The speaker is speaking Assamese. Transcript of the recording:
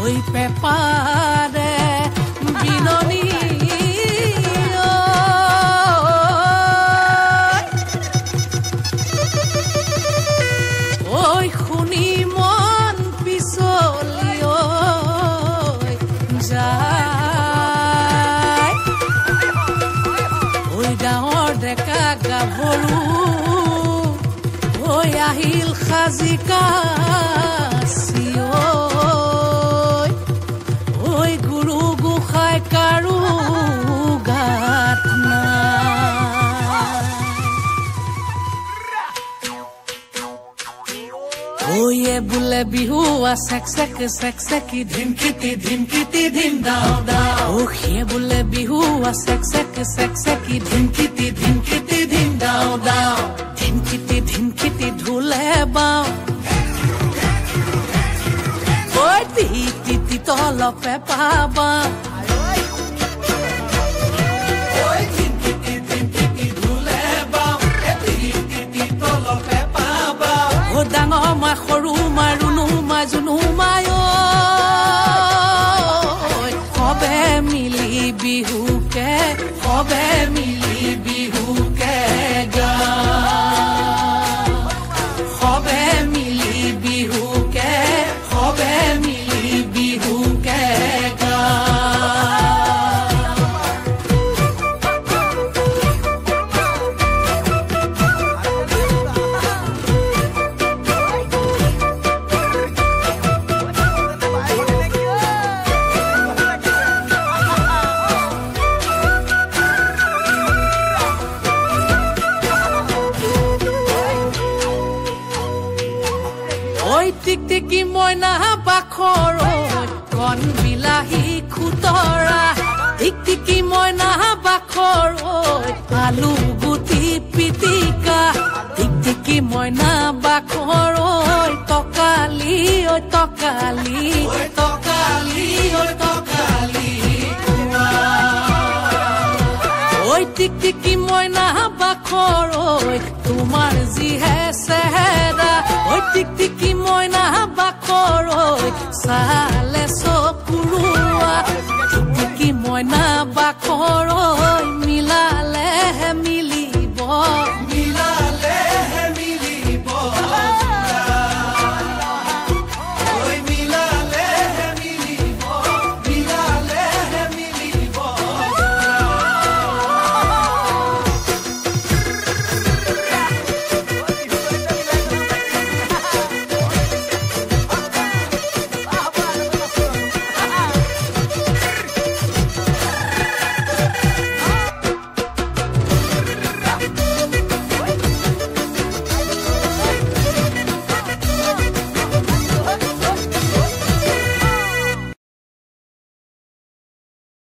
ঐ পেপাৰে বিননি ঐ শুনি মন পিছলি যায় ঐ গাঁৱৰ ডেকা গাভৰু ঐ আহিল সাজি কাচি ঐ গুৰু গোসাঁই কাৰো গাত ঐয়ে বোলে বিহু চেক চেকি ধিমকিতি ধিম দাও দাও সিয়ে বোলে বিহু চেক চেকি ধিমকিতি ধিম দাও দাও ধিমকিতি ঢোলে বাও ঐ তি তলপে পাবা ডাঙৰ মা সৰু মা ৰুণু মা জুনু মাই সবে মিলি বিহুকে গা সবে মিলি বিহুকে গা টিকটিকি মইনা বাখৰ কণ বিলাহী খুতৰা টিকটিকি মইনা বাখৰ আলু গুটি পিটিকা টিকটিকি মইনা বাখৰ টকালি টিকটিকি মইনা বাখৰ তোমাৰ যিহে চেহেৰা টিকটিকি মইনা বাখৰ চালে চকুৰুৱা টিকটিকি মইনা বাখৰ